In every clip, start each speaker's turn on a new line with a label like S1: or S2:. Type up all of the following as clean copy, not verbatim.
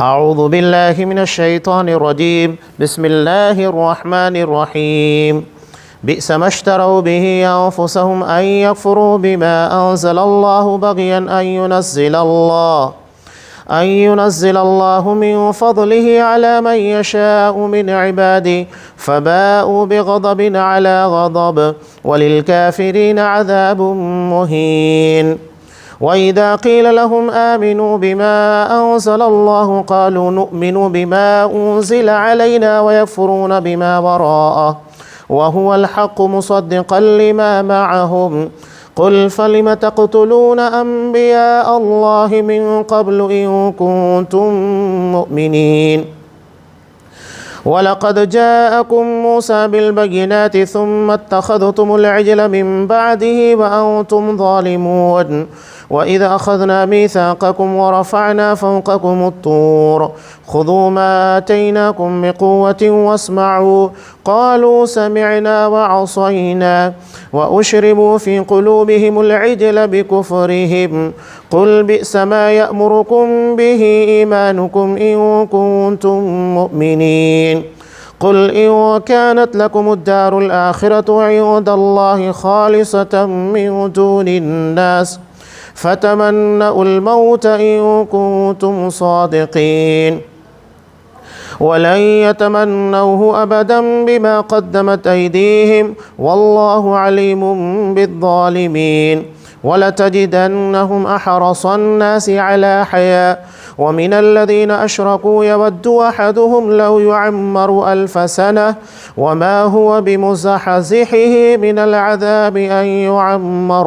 S1: اعوذ باللہ من الشیطان الرجیم بسم اللہ الرحمن الرحیم بئس ما اشتروا به انفسهم ان يكفروا بما انزل الله بغيا ان ينزل الله من فضله على من يشاء من عباده فباءوا بغضب على غضب وللكافرين عذاب مهين. وإذا قيل لهم آمنوا بما أنزل الله قالوا نؤمن بما أنزل علينا ويكفرون بما وراءه وهو الحق مصدقا لما معهم قل فلم تقتلون أنبياء الله من قبل إن كنتم مؤمنين. وَلَقَدْ جَاءَكُم مُّوسَىٰ بِالْبَيِّنَاتِ ثُمَّ اتَّخَذْتُمُ الْعِجْلَ مِن بَعْدِهِ وَأَنتُمْ ظَالِمُونَ. وَإِذْ أَخَذْنَا مِيثَاقَكُمْ وَرَفَعْنَا فَوْقَكُمُ الطُّورَ خُذُوا مَا آتَيْنَاكُم بِقُوَّةٍ وَاسْمَعُوا قَالُوا سَمِعْنَا وَعَصَيْنَا وَأُشْرِبُوا فِي قُلُوبِهِمُ الْعِجْلَ بِكُفْرِهِمْ قُلْ بِئْسَ مَا يَأْمُرُكُم بِهِ إِيمَانُكُمْ إِن كُنتُم مُّؤْمِنِينَ. قل إن كانت لكم الدار الآخرة عند الله خالصة من دون الناس فتمنوا الموت إن كنتم صادقين ولن يتمنوه أبدا بما قدمت أيديهم والله عليم بالظالمين. ولتجدنهم أحرص الناس على حياة ومن الذين أشركوا يود أحدهم لو يعمر 1000 سنة وما هو بمزحزحه من العذاب أن يعمر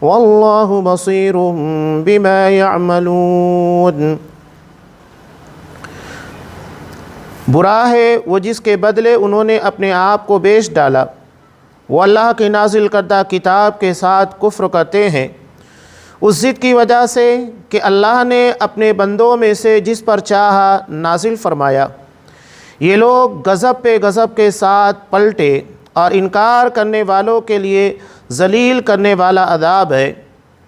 S1: والله بصير بما يعملون. برا ہے وہ جس کے بدلے انہوں نے اپنے آپ کو بیچ ڈالا. وہ اللہ کی نازل کردہ کتاب کے ساتھ کفر کرتے ہیں اس ضد کی وجہ سے کہ اللہ نے اپنے بندوں میں سے جس پر چاہا نازل فرمایا. یہ لوگ غضب پہ غضب کے ساتھ پلٹے اور انکار کرنے والوں کے لیے ذلیل کرنے والا عذاب ہے.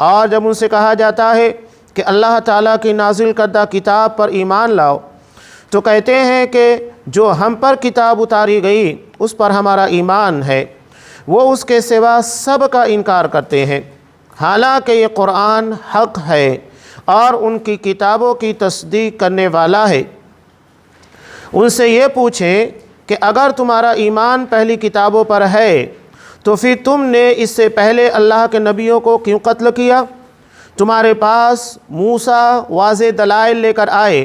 S1: اور جب ان سے کہا جاتا ہے کہ اللہ تعالیٰ کی نازل کردہ کتاب پر ایمان لاؤ تو کہتے ہیں کہ جو ہم پر کتاب اتاری گئی اس پر ہمارا ایمان ہے. وہ اس کے سوا سب کا انکار کرتے ہیں حالانکہ یہ قرآن حق ہے اور ان کی کتابوں کی تصدیق کرنے والا ہے. ان سے یہ پوچھیں کہ اگر تمہارا ایمان پہلی کتابوں پر ہے تو پھر تم نے اس سے پہلے اللہ کے نبیوں کو کیوں قتل کیا؟ تمہارے پاس موسیٰ واضح دلائل لے کر آئے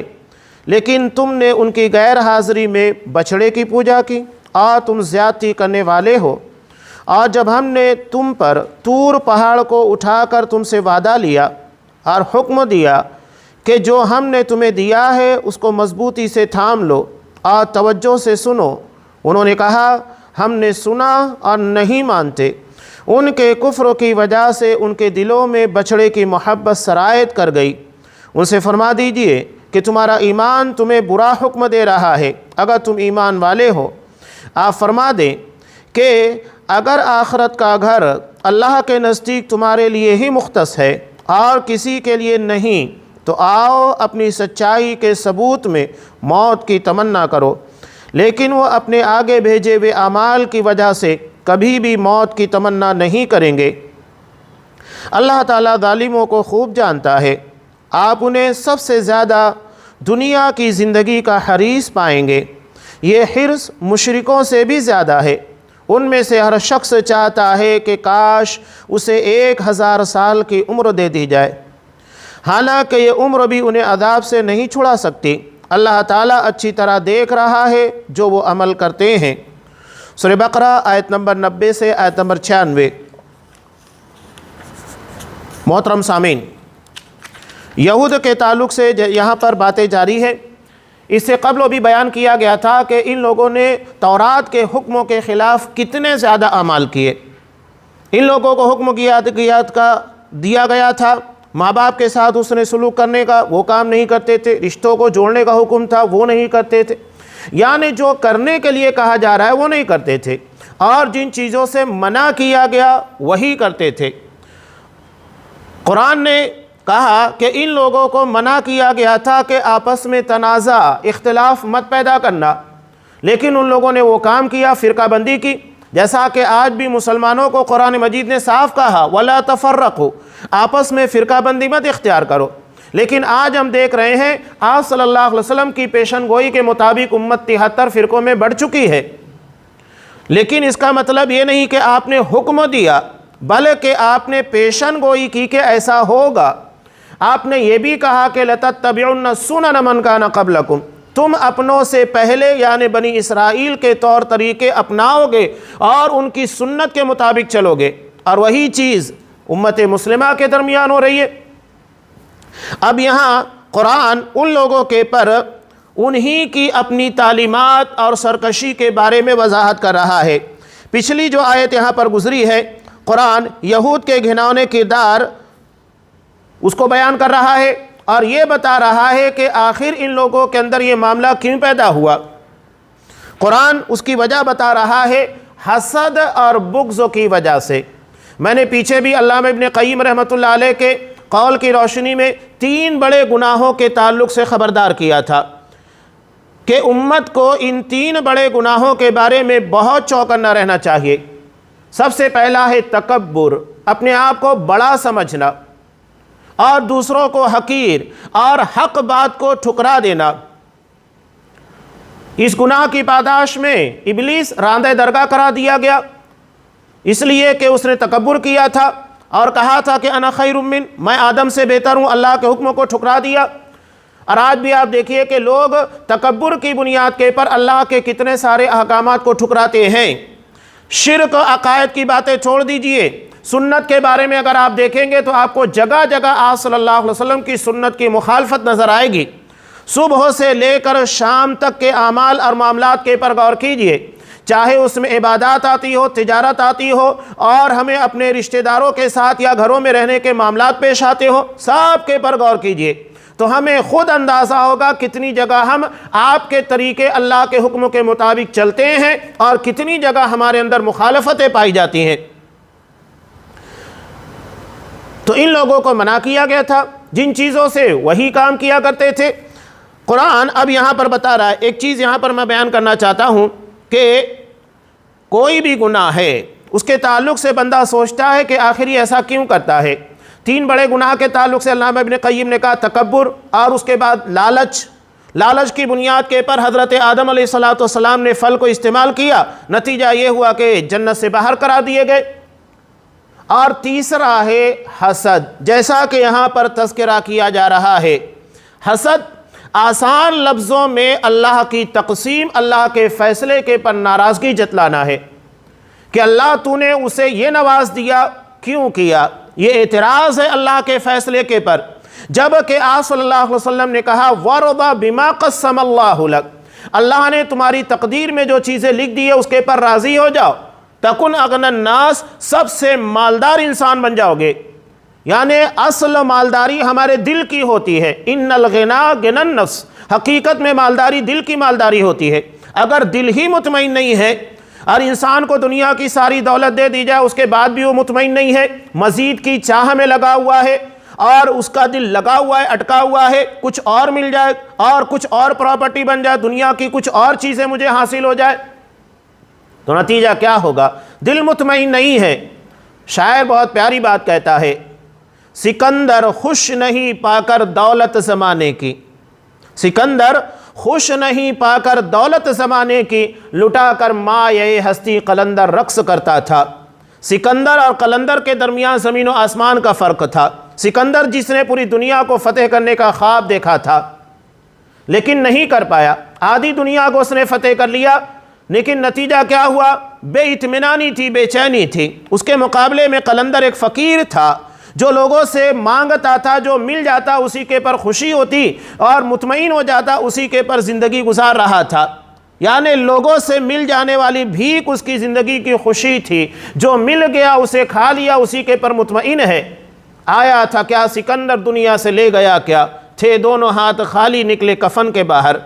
S1: لیکن تم نے ان کی غیر حاضری میں بچھڑے کی پوجا کی اور تم زیادتی کرنے والے ہو. اور جب ہم نے تم پر طور پہاڑ کو اٹھا کر تم سے وعدہ لیا اور حکم دیا کہ جو ہم نے تمہیں دیا ہے اس کو مضبوطی سے تھام لو اور توجہ سے سنو، انہوں نے کہا ہم نے سنا اور نہیں مانتے. ان کے کفر کی وجہ سے ان کے دلوں میں بچھڑے کی محبت سرایت کر گئی. ان سے فرما دیجئے کہ تمہارا ایمان تمہیں برا حکم دے رہا ہے اگر تم ایمان والے ہو. آپ فرما دیں کہ اگر آخرت کا گھر اللہ کے نزدیک تمہارے لیے ہی مختص ہے اور کسی کے لیے نہیں تو آؤ اپنی سچائی کے ثبوت میں موت کی تمنا کرو. لیکن وہ اپنے آگے بھیجے ہوئے اعمال کی وجہ سے کبھی بھی موت کی تمنا نہیں کریں گے. اللہ تعالیٰ ظالموں کو خوب جانتا ہے. آپ انہیں سب سے زیادہ دنیا کی زندگی کا حریص پائیں گے. یہ حرص مشرکوں سے بھی زیادہ ہے. ان میں سے ہر شخص چاہتا ہے کہ کاش اسے 1000 سال کی عمر دے دی جائے، حالانکہ یہ عمر بھی انہیں عذاب سے نہیں چھڑا سکتی. اللہ تعالیٰ اچھی طرح دیکھ رہا ہے جو وہ عمل کرتے ہیں. سورہ بقرہ آیت نمبر 90 سے آیت نمبر 96. محترم سامعین، یہود کے تعلق سے یہاں پر باتیں جاری ہے. اس سے قبل بھی بیان کیا گیا تھا کہ ان لوگوں نے تورات کے حکموں کے خلاف کتنے زیادہ اعمال کیے. ان لوگوں کو حکم گیات کا دیا گیا تھا، ماں باپ کے ساتھ اس نے سلوک کرنے کا، وہ کام نہیں کرتے تھے. رشتوں کو جوڑنے کا حکم تھا، وہ نہیں کرتے تھے. یعنی جو کرنے کے لیے کہا جا رہا ہے وہ نہیں کرتے تھے، اور جن چیزوں سے منع کیا گیا وہی کرتے تھے. قرآن نے کہا کہ ان لوگوں کو منع کیا گیا تھا کہ آپس میں تنازع اختلاف مت پیدا کرنا، لیکن ان لوگوں نے وہ کام کیا، فرقہ بندی کی۔ جیسا کہ آج بھی مسلمانوں کو قرآن مجید نے صاف کہا وَلَا تَفَرَّقُوا، آپس میں فرقہ بندی مت اختیار کرو، لیکن آج ہم دیکھ رہے ہیں آپ صلی اللہ علیہ وسلم کی پیشن گوئی کے مطابق امت 73 فرقوں میں بڑھ چکی ہے۔ لیکن اس کا مطلب یہ نہیں کہ آپ نے حکم دیا، بلکہ آپ نے پیشن گوئی کی کہ ایسا ہوگا۔ آپ نے یہ بھی کہا کہ لَتَتَّبِعُنَّ سُنَنَ مَنْ كَانَ قَبْلَكُمْ، تم اپنوں سے پہلے یعنی بنی اسرائیل کے طور طریقے اپناؤ گے اور ان کی سنت کے مطابق چلو گے، اور وہی چیز امت مسلمہ کے درمیان ہو رہی ہے۔ اب یہاں قرآن ان لوگوں کے پر انہی کی اپنی تعلیمات اور سرکشی کے بارے میں وضاحت کر رہا ہے۔ پچھلی جو آیت یہاں پر گزری ہے، قرآن یہود کے گھناؤنے کردار اس کو بیان کر رہا ہے اور یہ بتا رہا ہے کہ آخر ان لوگوں کے اندر یہ معاملہ کیوں پیدا ہوا۔ قرآن اس کی وجہ بتا رہا ہے، حسد اور بغض کی وجہ سے۔ میں نے پیچھے بھی علامہ ابن قیم رحمۃ اللہ علیہ کے قول کی روشنی میں 3 بڑے گناہوں کے تعلق سے خبردار کیا تھا کہ امت کو ان 3 بڑے گناہوں کے بارے میں بہت چوکنا رہنا چاہیے۔ سب سے پہلا ہے تکبر، اپنے آپ کو بڑا سمجھنا، اور دوسروں کو حقیر اور حق بات کو ٹھکرا دینا۔ اس گناہ کی پاداش میں ابلیس راندہ درگاہ قرار دیا گیا، اس لیے کہ اس نے تکبر کیا تھا اور کہا تھا کہ انا خیر من، میں آدم سے بہتر ہوں، اللہ کے حکم کو ٹھکرا دیا۔ اور آج بھی آپ دیکھیے کہ لوگ تکبر کی بنیاد کے پر اللہ کے کتنے سارے احکامات کو ٹھکراتے ہیں۔ شرک عقائد کی باتیں چھوڑ دیجئے، سنت کے بارے میں اگر آپ دیکھیں گے تو آپ کو جگہ جگہ آپ صلی اللہ علیہ وسلم کی سنت کی مخالفت نظر آئے گی۔ صبح سے لے کر شام تک کے اعمال اور معاملات کے پر غور کیجئے، چاہے اس میں عبادات آتی ہو، تجارت آتی ہو، اور ہمیں اپنے رشتہ داروں کے ساتھ یا گھروں میں رہنے کے معاملات پیش آتے ہو، سب کے پر غور کیجئے تو ہمیں خود اندازہ ہوگا کتنی جگہ ہم آپ کے طریقے اللہ کے حکم کے مطابق چلتے ہیں اور کتنی جگہ ہمارے اندر مخالفتیں پائی جاتی ہیں۔ تو ان لوگوں کو منع کیا گیا تھا جن چیزوں سے وہی کام کیا کرتے تھے۔ قرآن اب یہاں پر بتا رہا ہے، ایک چیز یہاں پر میں بیان کرنا چاہتا ہوں کہ کوئی بھی گناہ ہے اس کے تعلق سے بندہ سوچتا ہے کہ آخر یہ ایسا کیوں کرتا ہے۔ 3 بڑے گناہ کے تعلق سے علامہ ابن قیم نے کہا تکبر، اور اس کے بعد لالچ کی بنیاد کے پر حضرت آدم علیہ السلام نے پھل کو استعمال کیا، نتیجہ یہ ہوا کہ جنت سے باہر قرار دیے گئے۔ اور تیسرا ہے حسد، جیسا کہ یہاں پر تذکرہ کیا جا رہا ہے۔ حسد آسان لفظوں میں اللہ کی تقسیم، اللہ کے فیصلے کے پر ناراضگی جتلانا ہے کہ اللہ تو نے اسے یہ نواز دیا، کیوں کیا؟ یہ اعتراض ہے اللہ کے فیصلے کے پر، جبکہ آپ صلی اللہ علیہ وسلم نے کہا وَرْضَ بِمَا قَسَّمَ اللَّهُ لَكَ، اللہ نے تمہاری تقدیر میں جو چیزیں لکھ دی ہے اس کے پر راضی ہو جاؤ، تکن اغنى الناس، سب سے مالدار انسان بن جاؤ گے۔ یعنی اصل مالداری ہمارے دل کی ہوتی ہے، ان الغنا غنى النفس، حقیقت میں مالداری دل کی مالداری ہوتی ہے۔ اگر دل ہی مطمئن نہیں ہے اور انسان کو دنیا کی ساری دولت دے دی جائے اس کے بعد بھی وہ مطمئن نہیں ہے، مزید کی چاہ میں لگا ہوا ہے اور اس کا دل لگا ہوا ہے، اٹکا ہوا ہے، کچھ اور مل جائے اور کچھ اور پراپرٹی بن جائے، دنیا کی کچھ اور چیزیں مجھے حاصل ہو جائے، تو نتیجہ کیا ہوگا؟ دل مطمئن نہیں ہے۔ شاعر بہت پیاری بات کہتا ہے، سکندر خوش نہیں پا کر دولت زمانے کی، سکندر خوش نہیں پا کر دولت زمانے کی، لٹا کر مایہ ہستی قلندر رقص کرتا تھا۔ سکندر اور قلندر کے درمیان زمین و آسمان کا فرق تھا۔ سکندر جس نے پوری دنیا کو فتح کرنے کا خواب دیکھا تھا لیکن نہیں کر پایا، آدھی دنیا کو اس نے فتح کر لیا، لیکن نتیجہ کیا ہوا؟ بے اطمینانی تھی، بے چینی تھی۔ اس کے مقابلے میں قلندر ایک فقیر تھا جو لوگوں سے مانگتا تھا، جو مل جاتا اسی کے پر خوشی ہوتی اور مطمئن ہو جاتا، اسی کے پر زندگی گزار رہا تھا۔ یعنی لوگوں سے مل جانے والی بھیک اس کی زندگی کی خوشی تھی، جو مل گیا اسے کھا لیا، اسی کے پر مطمئن ہے۔ آیا تھا کیا سکندر دنیا سے لے گیا کیا؟ تھے دونوں ہاتھ خالی نکلے کفن کے باہر،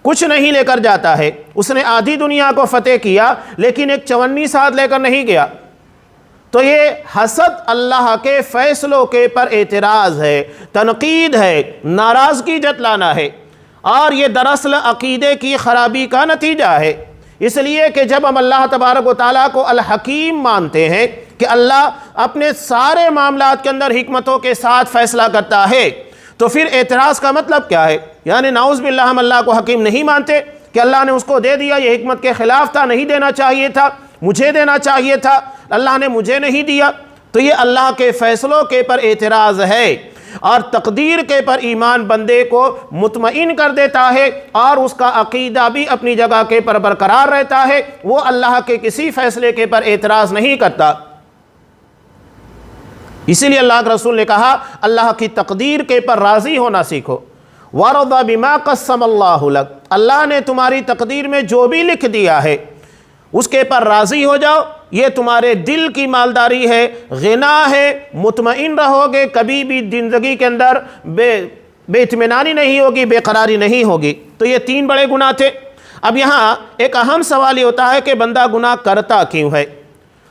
S1: کچھ نہیں لے کر جاتا ہے۔ اس نے آدھی دنیا کو فتح کیا لیکن ایک چونی ساتھ لے کر نہیں گیا۔ تو یہ حسد اللہ کے فیصلوں کے پر اعتراض ہے، تنقید ہے، ناراضگی جتلانا ہے، اور یہ دراصل عقیدے کی خرابی کا نتیجہ ہے۔ اس لیے کہ جب ہم اللہ تبارک و تعالیٰ کو الحکیم مانتے ہیں کہ اللہ اپنے سارے معاملات کے اندر حکمتوں کے ساتھ فیصلہ کرتا ہے، تو پھر اعتراض کا مطلب کیا ہے؟ یعنی نعوذ باللہ ہم اللہ کو حکیم نہیں مانتے کہ اللہ نے اس کو دے دیا، یہ حکمت کے خلاف تھا، نہیں دینا چاہیے تھا، مجھے دینا چاہیے تھا، اللہ نے مجھے نہیں دیا۔ تو یہ اللہ کے فیصلوں کے پر اعتراض ہے، اور تقدیر کے پر ایمان بندے کو مطمئن کر دیتا ہے، اور اس کا عقیدہ بھی اپنی جگہ کے پر برقرار رہتا ہے، وہ اللہ کے کسی فیصلے کے پر اعتراض نہیں کرتا۔ اسی لیے اللہ کے رسول نے کہا اللہ کی تقدیر کے پر راضی ہونا سیکھو۔ وَرَضَ بِمَا قَسَّمَ اللَّهُ لَكَ، اللہ نے تمہاری تقدیر میں جو بھی لکھ دیا ہے اس کے پر راضی ہو جاؤ، یہ تمہارے دل کی مالداری ہے، غنا ہے، مطمئن رہو گے، کبھی بھی زندگی کے اندر بے اطمینانی نہیں ہوگی، بے قراری نہیں ہوگی۔ تو یہ 3 بڑے گناہ تھے۔ اب یہاں ایک اہم سوال یہ ہوتا ہے کہ بندہ گناہ کرتا کیوں ہے؟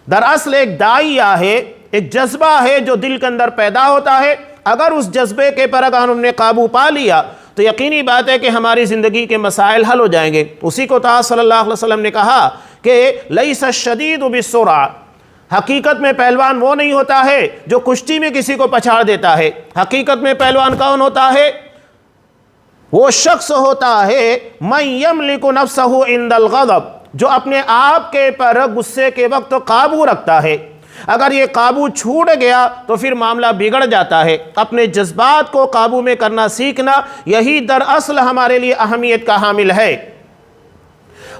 S1: دراصل ایک داعیہ ہے، ایک جذبہ ہے جو دل کے اندر پیدا ہوتا ہے۔ اگر اس جذبے کے پر اگر ہم نے قابو پا لیا تو یقینی بات ہے کہ ہماری زندگی کے مسائل حل ہو جائیں گے۔ اسی کو تعالیٰ صلی اللہ علیہ وسلم نے کہا کہ لیس الشدید بالسرعہ، حقیقت میں پہلوان وہ نہیں ہوتا ہے جو کشتی میں کسی کو پچھاڑ دیتا ہے، حقیقت میں پہلوان کون ہوتا ہے؟ وہ شخص ہوتا ہے من یملک نفسہ عند الغضب، جو اپنے آپ کے پر غصے کے وقت قابو رکھتا ہے۔ اگر یہ قابو چھوٹ گیا تو پھر معاملہ بگڑ جاتا ہے۔ اپنے جذبات کو قابو میں کرنا سیکھنا، یہی دراصل ہمارے لیے اہمیت کا حامل ہے۔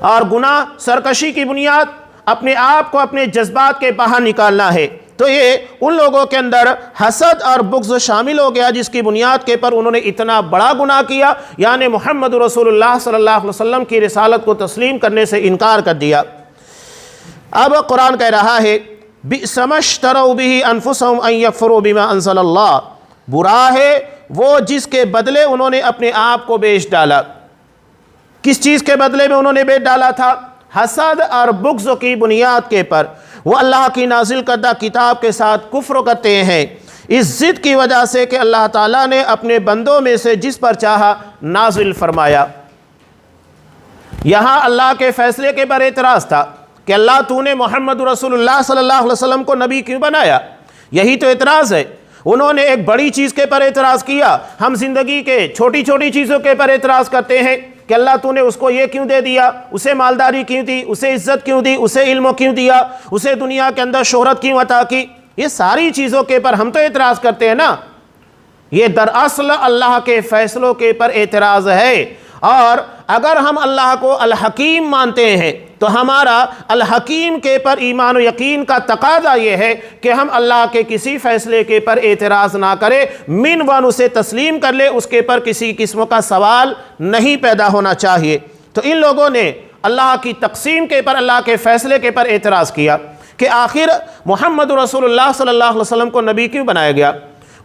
S1: اور گناہ سرکشی کی بنیاد اپنے آپ کو اپنے جذبات کے باہر نکالنا ہے۔ تو یہ ان لوگوں کے اندر حسد اور بغض شامل ہو گیا جس کی بنیاد کے پر انہوں نے اتنا بڑا گناہ کیا، یعنی محمد رسول اللہ صلی اللہ علیہ وسلم کی رسالت کو تسلیم کرنے سے انکار کر دیا۔ اب قرآن کہہ رہا ہے بئس ما اشتروا به انفسهم ان يكفروا بما انزل اللہ، برا ہے وہ جس کے بدلے انہوں نے اپنے آپ کو بیچ ڈالا۔ کس چیز کے بدلے میں انہوں نے بیچ ڈالا تھا؟ حسد اور بغض کی بنیاد کے پر وہ اللہ کی نازل کردہ کتاب کے ساتھ کفر کرتے ہیں، اس ضد کی وجہ سے کہ اللہ تعالیٰ نے اپنے بندوں میں سے جس پر چاہا نازل فرمایا۔ یہاں اللہ کے فیصلے کے پر اعتراض تھا کہ اللہ تو نے محمد رسول اللہ صلی اللہ علیہ وسلم کو نبی کیوں بنایا؟ یہی تو اعتراض ہے۔ انہوں نے ایک بڑی چیز کے پر اعتراض کیا، ہم زندگی کے چھوٹی چھوٹی چیزوں کے پر اعتراض کرتے ہیں کہ اللہ تو نے اس کو یہ کیوں دے دیا، اسے مالداری کیوں دی، اسے عزت کیوں دی، اسے علم کیوں دیا، اسے دنیا کے اندر شہرت کیوں عطا کی۔ یہ ساری چیزوں کے پر ہم تو اعتراض کرتے ہیں نا۔ یہ دراصل اللہ کے فیصلوں کے پر اعتراض ہے۔ اور اگر ہم اللہ کو الحکیم مانتے ہیں تو ہمارا الحکیم کے پر ایمان و یقین کا تقاضا یہ ہے کہ ہم اللہ کے کسی فیصلے کے پر اعتراض نہ کرے، من ون اسے تسلیم کر لے، اس کے پر کسی قسم کا سوال نہیں پیدا ہونا چاہیے۔ تو ان لوگوں نے اللہ کی تقسیم کے پر، اللہ کے فیصلے کے پر اعتراض کیا کہ آخر محمد رسول اللہ صلی اللہ علیہ وسلم کو نبی کیوں بنایا گیا؟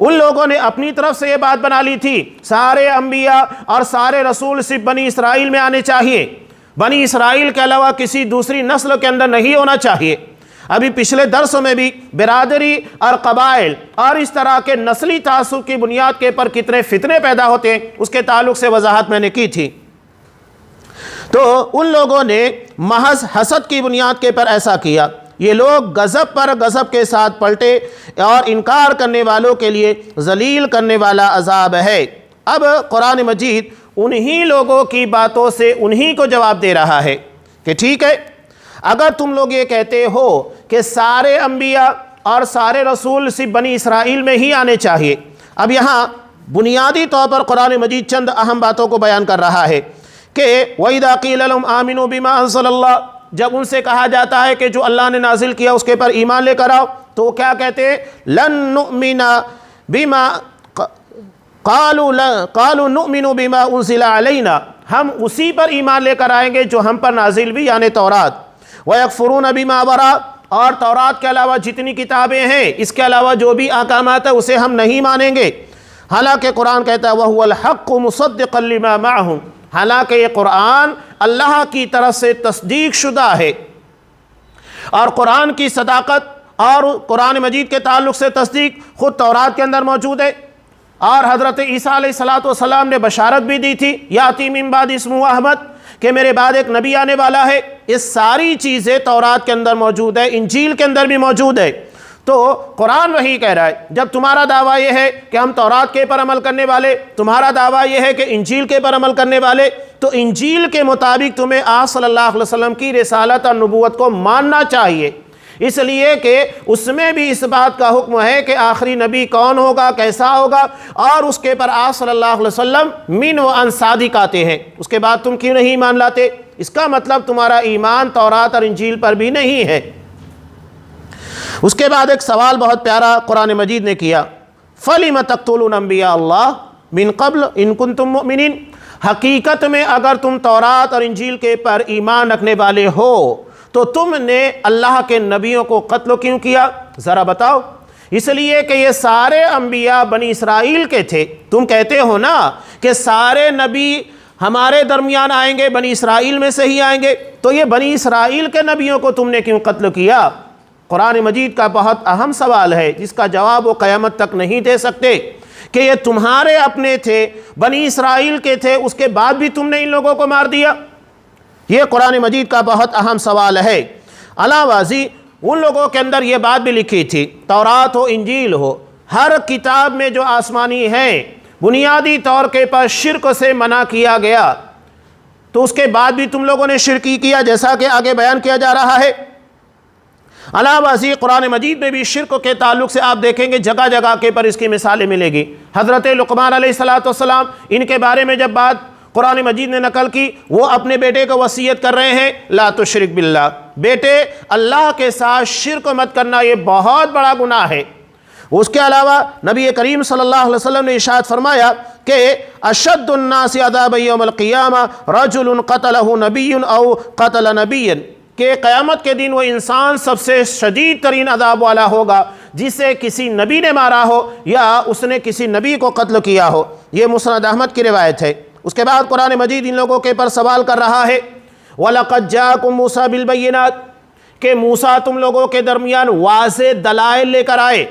S1: ان لوگوں نے اپنی طرف سے یہ بات بنا لی تھی سارے انبیاء اور سارے رسول صرف بنی اسرائیل میں آنے چاہیے، بنی اسرائیل کے علاوہ کسی دوسری نسل کے اندر نہیں ہونا چاہیے۔ ابھی پچھلے درسوں میں بھی برادری اور قبائل اور اس طرح کے نسلی تعصب کی بنیاد کے پر کتنے فتنے پیدا ہوتے ہیں اس کے تعلق سے وضاحت میں نے کی تھی۔ تو ان لوگوں نے محض حسد کی بنیاد کے پر ایسا کیا۔ یہ لوگ غضب پر غضب کے ساتھ پلٹے اور انکار کرنے والوں کے لیے ذلیل کرنے والا عذاب ہے۔ اب قرآن مجید انہی لوگوں کی باتوں سے انہی کو جواب دے رہا ہے کہ ٹھیک ہے، اگر تم لوگ یہ کہتے ہو کہ سارے انبیاء اور سارے رسول صرف بنی اسرائیل میں ہی آنے چاہیے، اب یہاں بنیادی طور پر قرآن مجید چند اہم باتوں کو بیان کر رہا ہے کہ وَإِذَا قِيلَ لَهُمْ آمِنُوا بِمَا أَنزَلَ اللَّهُ، جب ان سے کہا جاتا ہے کہ جو اللہ نے نازل کیا اس کے پر ایمان لے کر آؤ، تو وہ کیا کہتے ہیں؟ لَن نُؤْمِنَ بِمَا قَالُوا نُؤْمِنُ بِمَا أُنزِلَ عَلَيْنَا، ہم اسی پر ایمان لے کر آئیں گے جو ہم پر نازل بھی، یعنی تورات۔ وَيَكْفُرُونَ بِمَا وَرَاءَ، اور تورات کے علاوہ جتنی کتابیں ہیں اس کے علاوہ جو بھی احکامات ہیں اسے ہم نہیں مانیں گے۔ حالانکہ قرآن کہتا ہے وَهُوَ الْحَقُّ مُصَدِّقًا لِمَا مَعَهُمْ، حالانکہ یہ قرآن اللہ کی طرف سے تصدیق شدہ ہے، اور قرآن کی صداقت اور قرآن مجید کے تعلق سے تصدیق خود تورات کے اندر موجود ہے، اور حضرت عیسیٰ علیہ السلام نے بشارت بھی دی تھی یاتی من بعد اسمہ احمد، کہ میرے بعد ایک نبی آنے والا ہے۔ یہ ساری چیزیں تورات کے اندر موجود ہے، انجیل کے اندر بھی موجود ہے۔ تو قرآن وہی کہہ رہا ہے، جب تمہارا دعویٰ یہ ہے کہ ہم تورات کے پر عمل کرنے والے، تمہارا دعویٰ یہ ہے کہ انجیل کے پر عمل کرنے والے، تو انجیل کے مطابق تمہیں آپ صلی اللہ علیہ وسلم کی رسالت اور نبوت کو ماننا چاہیے، اس لیے کہ اس میں بھی اس بات کا حکم ہے کہ آخری نبی کون ہوگا، کیسا ہوگا، اور اس کے پر آپ صلی اللہ علیہ وسلم من و ان صادق آتے ہیں۔ اس کے بعد تم کیوں نہیں ایمان لاتے؟ اس کا مطلب تمہارا ایمان تورات اور انجیل پر بھی نہیں ہے۔ اس کے بعد ایک سوال بہت پیارا قرآن مجید نے کیا، فَلِمَ تَقْتُلُونَ أَنْبِيَاءَ اللَّهِ مِن قَبْلُ إِن كُنتُم مُؤْمِنِينَ، حقیقت میں اگر تم تورات اور انجیل کے پر ایمان رکھنے والے ہو تو تم نے اللہ کے نبیوں کو قتل کیوں کیا؟ ذرا بتاؤ۔ اس لیے کہ یہ سارے انبیاء بنی اسرائیل کے تھے۔ تم کہتے ہو نا کہ سارے نبی ہمارے درمیان آئیں گے، بنی اسرائیل میں سے ہی آئیں گے، تو یہ بنی اسرائیل کے نبیوں کو تم نے کیوں قتل کیا؟ قرآن مجید کا بہت اہم سوال ہے جس کا جواب وہ قیامت تک نہیں دے سکتے، کہ یہ تمہارے اپنے تھے، بنی اسرائیل کے تھے، اس کے بعد بھی تم نے ان لوگوں کو مار دیا۔ یہ قرآن مجید کا بہت اہم سوال ہے۔ علاوہ ازیں ان لوگوں کے اندر یہ بات بھی لکھی تھی، تورات ہو انجیل ہو، ہر کتاب میں جو آسمانی ہیں بنیادی طور کے پر شرک سے منع کیا گیا، تو اس کے بعد بھی تم لوگوں نے شرکی کیا، جیسا کہ آگے بیان کیا جا رہا ہے۔ علاوہ ازیں قرآن مجید میں بھی شرک کے تعلق سے آپ دیکھیں گے جگہ جگہ کے پر اس کی مثالیں ملے گی۔ حضرت لقمان علیہ السلام ان کے بارے میں جب بات قرآن مجید نے نقل کی، وہ اپنے بیٹے کو وصیت کر رہے ہیں لا تشرک باللہ، بیٹے اللہ کے ساتھ شرک مت کرنا، یہ بہت بڑا گناہ ہے۔ اس کے علاوہ نبی کریم صلی اللہ علیہ وسلم نے ارشاد فرمایا کہ اشد الناس عذابا یوم القیامہ رجل قتلہ نبی او قتل نبی، کہ قیامت کے دن وہ انسان سب سے شدید ترین عذاب والا ہوگا جسے کسی نبی نے مارا ہو یا اس نے کسی نبی کو قتل کیا ہو۔ یہ مسند احمد کی روایت ہے۔ اس کے بعد قرآن مجید ان لوگوں کے پر سوال کر رہا ہے وَلَقَدْ جَاءَكُم مُوسَىٰ بِالْبَيِّنَاتِ، کہ موسیٰ تم لوگوں کے درمیان واضح دلائل لے کر آئے۔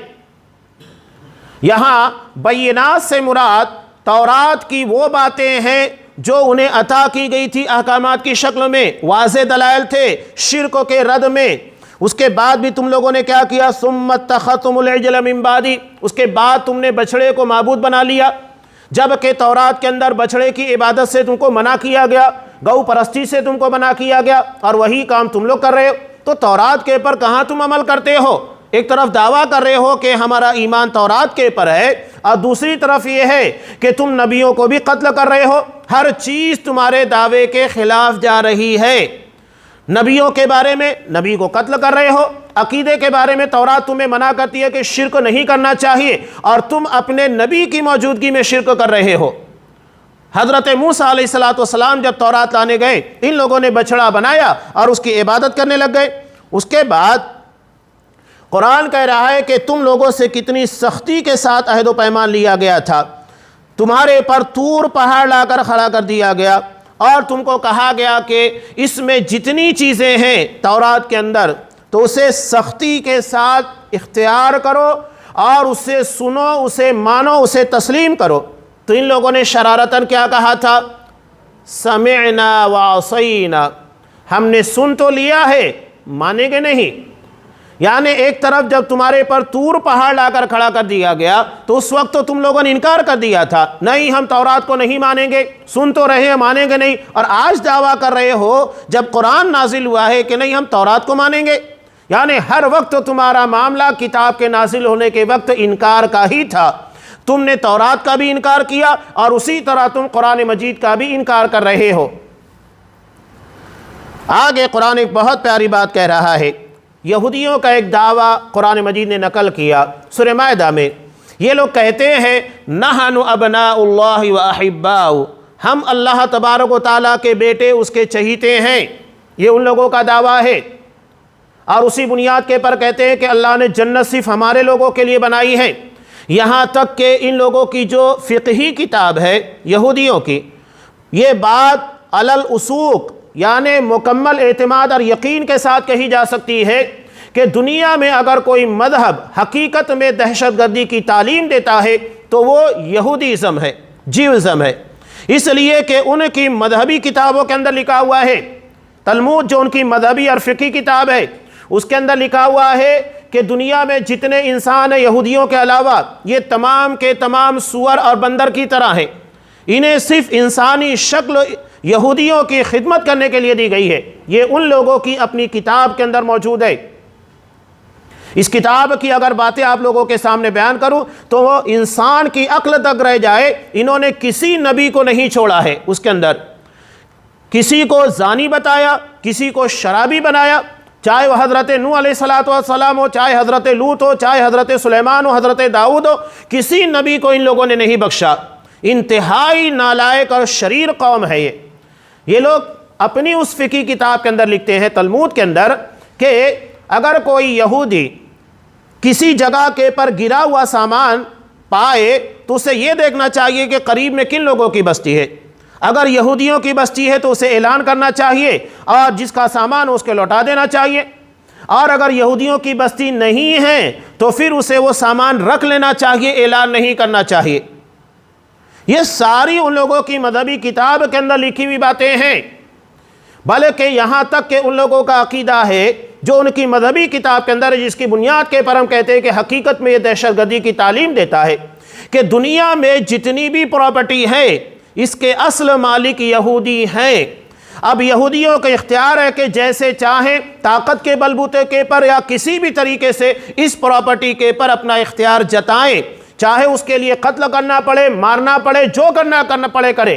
S1: یہاں بینات سے مراد تورات کی وہ باتیں ہیں جو انہیں عطا کی گئی تھی احکامات کی شکل میں، واضح دلائل تھے شرک کے رد میں۔ اس کے بعد بھی تم لوگوں نے کیا کیا؟ ثُمَّ اتَّخَذْتُمُ الْعِجْلَ مِن بَعْدِي، اس کے بعد تم نے بچڑے کو معبود بنا لیا، جبکہ تورات کے اندر بچڑے کی عبادت سے تم کو منع کیا گیا، گو پرستی سے تم کو منع کیا گیا، اور وہی کام تم لوگ کر رہے ہو۔ تو تورات کے پر کہاں تم عمل کرتے ہو؟ ایک طرف دعویٰ کر رہے ہو کہ ہمارا ایمان تورات کے پر ہے، اور دوسری طرف یہ ہے کہ تم نبیوں کو بھی قتل کر رہے ہو۔ ہر چیز تمہارے دعوے کے خلاف جا رہی ہے۔ نبیوں کے بارے میں نبی کو قتل کر رہے ہو، عقیدے کے بارے میں تورات تمہیں منع کرتی ہے کہ شرک نہیں کرنا چاہیے، اور تم اپنے نبی کی موجودگی میں شرک کر رہے ہو۔ حضرت موسیٰ علیہ السلام جب تورات لانے گئے، ان لوگوں نے بچڑا بنایا اور اس کی عبادت کرنے لگ گئے۔ اس کے بعد قرآن کہہ رہا ہے کہ تم لوگوں سے کتنی سختی کے ساتھ عہد و پیمان لیا گیا تھا، تمہارے پر طور پہاڑ لا کر کھڑا کر دیا گیا، اور تم کو کہا گیا کہ اس میں جتنی چیزیں ہیں تورات کے اندر تو اسے سختی کے ساتھ اختیار کرو اور اسے سنو، اسے مانو، اسے تسلیم کرو۔ تو ان لوگوں نے شرارتاً کیا کہا تھا؟ سمعنا وعصینا، ہم نے سن تو لیا ہے، مانیں گے نہیں۔ یعنی ایک طرف جب تمہارے پر طور پہاڑ لا کر کھڑا کر دیا گیا تو اس وقت تو تم لوگوں نے انکار کر دیا تھا، نہیں ہم تورات کو نہیں مانیں گے، سن تو رہے ہیں مانیں گے نہیں، اور آج دعویٰ کر رہے ہو جب قرآن نازل ہوا ہے کہ نہیں ہم تورات کو مانیں گے۔ یعنی ہر وقت تمہارا معاملہ کتاب کے نازل ہونے کے وقت انکار کا ہی تھا۔ تم نے تورات کا بھی انکار کیا اور اسی طرح تم قرآن مجید کا بھی انکار کر رہے ہو۔ آگے قرآن ایک بہت پیاری بات کہہ رہا ہے۔ یہودیوں کا ایک دعویٰ قرآن مجید نے نقل کیا سورہ مائدہ میں۔ یہ لوگ کہتے ہیں نحن ابناء اللہ و احباؤہ، ہم اللہ تبارک و تعالیٰ کے بیٹے، اس کے چہیتے ہیں۔ یہ ان لوگوں کا دعویٰ ہے، اور اسی بنیاد کے پر کہتے ہیں کہ اللہ نے جنت صرف ہمارے لوگوں کے لیے بنائی ہے۔ یہاں تک کہ ان لوگوں کی جو فقہی کتاب ہے یہودیوں کی، یہ بات علی الوثوق یعنی مکمل اعتماد اور یقین کے ساتھ کہی جا سکتی ہے کہ دنیا میں اگر کوئی مذہب حقیقت میں دہشت گردی کی تعلیم دیتا ہے تو وہ یہودیزم ہے، جیوزم ہے، اس لیے کہ ان کی مذہبی کتابوں کے اندر لکھا ہوا ہے، تلمود جو ان کی مذہبی اور فقہی کتاب ہے اس کے اندر لکھا ہوا ہے کہ دنیا میں جتنے انسان ہیں یہودیوں کے علاوہ یہ تمام کے تمام سور اور بندر کی طرح ہیں، انہیں صرف انسانی شکل یہودیوں کی خدمت کرنے کے لیے دی گئی ہے۔ یہ ان لوگوں کی اپنی کتاب کے اندر موجود ہے۔ اس کتاب کی اگر باتیں آپ لوگوں کے سامنے بیان کروں تو وہ انسان کی عقل تک رہ جائے۔ انہوں نے کسی نبی کو نہیں چھوڑا ہے، اس کے اندر کسی کو زانی بتایا، کسی کو شرابی بنایا، چاہے وہ حضرت نوح علیہ السلام ہو، چاہے حضرت لوط ہو، چاہے حضرت سلیمان ہو، حضرت داؤد ہو، کسی نبی کو ان لوگوں نے نہیں بخشا۔ انتہائی نالائق اور شریر قوم ہے یہ لوگ اپنی اس فقہی کتاب کے اندر لکھتے ہیں تلمود کے اندر کہ اگر کوئی یہودی کسی جگہ کے پر گرا ہوا سامان پائے تو اسے یہ دیکھنا چاہیے کہ قریب میں کن لوگوں کی بستی ہے۔ اگر یہودیوں کی بستی ہے تو اسے اعلان کرنا چاہیے اور جس کا سامان اس کے لوٹا دینا چاہیے، اور اگر یہودیوں کی بستی نہیں ہے تو پھر اسے وہ سامان رکھ لینا چاہیے، اعلان نہیں کرنا چاہیے۔ یہ ساری ان لوگوں کی مذہبی کتاب کے اندر لکھی ہوئی باتیں ہیں، بلکہ یہاں تک کہ ان لوگوں کا عقیدہ ہے جو ان کی مذہبی کتاب کے اندر ہے، جس کی بنیاد کے پر ہم کہتے ہیں کہ حقیقت میں یہ دہشت گردی کی تعلیم دیتا ہے کہ دنیا میں جتنی بھی پراپرٹی ہے اس کے اصل مالک یہودی ہیں۔ اب یہودیوں کا اختیار ہے کہ جیسے چاہیں طاقت کے بلبوتے کے پر یا کسی بھی طریقے سے اس پراپرٹی کے پر اپنا اختیار جتائیں، چاہے اس کے لیے قتل کرنا پڑے، مارنا پڑے، جو کرنا پڑے کرے۔